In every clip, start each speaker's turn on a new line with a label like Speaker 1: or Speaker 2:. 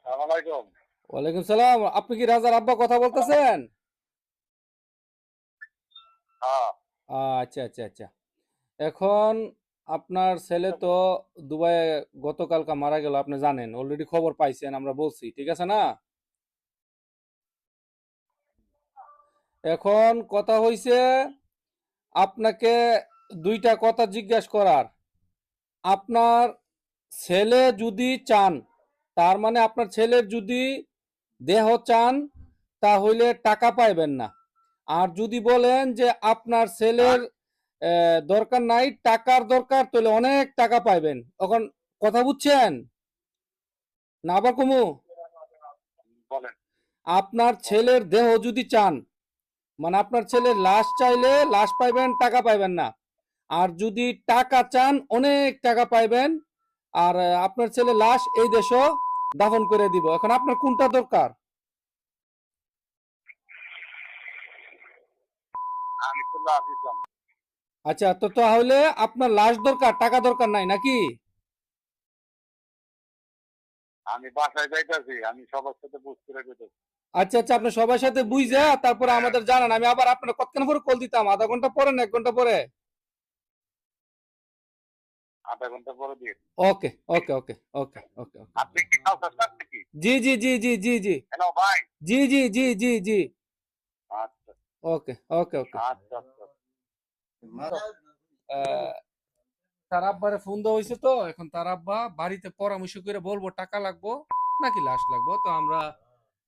Speaker 1: আসসালামাইকুম।
Speaker 2: ওয়ালাইকুম সালাম। আপনি কি রাজার আব্বা কথা বলতেছেন?
Speaker 1: হ্যাঁ।
Speaker 2: আচ্ছা আচ্ছা আচ্ছা। এখন আপনার ছেলে তো দুবাইয়ে গতকালকা মারা গেল, আপনি জানেন, অলরেডি খবর পাইছেন, আমরা বলছি, ঠিক আছে না? এখন কথা হইছে আপনাকে দুইটা কথা জিজ্ঞাসা করার। আপনার ছেলে যদি চান, তার মানে আপনার ছেলের যদি দেহ চান, তাহলে টাকা পাইবেন না। আর যদি বলেন যে আপনার ছেলের দরকার নাই, টাকার দরকার, তাহলে অনেক টাকা পাইবেন। এখন কথা বুঝছেন না? আবার কমু,
Speaker 1: বলেন।
Speaker 2: আপনার ছেলের দেহ যদি চান, মানে আপনার ছেলের লাশ চাইলে লাশ পাইবেন, টাকা পাইবেন না। আর যদি টাকা চান, অনেক টাকা পাইবেন। আর আপনার ছেলে লাশ এই দেশও দাফন করে দিব। এখন আপনার কোনটা দরকার?
Speaker 1: আমি তো লাফিলাম।
Speaker 2: আচ্ছা, তো তাহলে আপনার লাশ দরকার, টাকা দরকার নাই নাকি?
Speaker 1: আমি বাসায় যাইতেছি, আমি সবার সাথে বুঝ করে যেতেছি।
Speaker 2: আচ্ছা আচ্ছা, আপনি সবার সাথে বুঝে তারপরে আমাদের জানান। আমি আবার আপনার কতক্ষণ পরে কল দিতাম? আধা ঘন্টা পরে না 1 ঘন্টা পরে?
Speaker 1: আধা ঘন্টা পরে দিয়ে।
Speaker 2: ওকে ওকে ওকে ওকে ওকে ওকে।
Speaker 1: আপনি কি কাউকে নাকি?
Speaker 2: জি জি জি জি জি জি
Speaker 1: হ্যালো ভাই।
Speaker 2: জি জি জি জি জি।
Speaker 1: আচ্ছা
Speaker 2: ওকে ওকে ওকে।
Speaker 1: আচ্ছা আচ্ছা।
Speaker 2: আহ, তার আব্বারে ফোন দেওয়া হয়েছে, তো এখন তার আব্বা বাড়িতে পরামর্শ করে বলবো টাকা লাগবো নাকি লাশ লাগবো। তো আমরা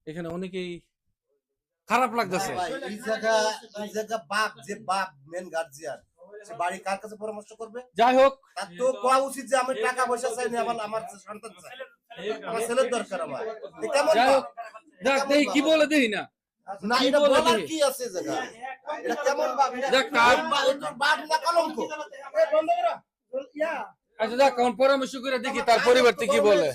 Speaker 2: এখানে অনেকেই খারাপ লাগতেছে।
Speaker 3: ভাই এই জায়গা বাপ যে বাপ মেন গার্জিয়ান সে বাড়ি কার কাছে পরামর্শ করবে?
Speaker 2: যাই হোক,
Speaker 3: তার তো কোয়া উচিত যে আমি টাকা পয়সা চাই না, আমার সন্তান চাই, আমার ছেলের দরকার আমার। এ কেমন
Speaker 2: যাই
Speaker 3: বাপ?
Speaker 2: হোক, দেখ দেখি কি বলে দেখি না।
Speaker 3: না,
Speaker 2: কি
Speaker 3: এটা
Speaker 2: বলে
Speaker 3: বলার
Speaker 2: দেখি।
Speaker 3: কি আছে জায়গা? এটা কেমন বাপ? এটা
Speaker 2: দেখ কার,
Speaker 3: তোর বাপ না কলঙ্ক? এ বন্ধ করা।
Speaker 2: আচ্ছা দেখ, এখন পরামর্শ করে দেখি তার পরিবর্তে কি বলে।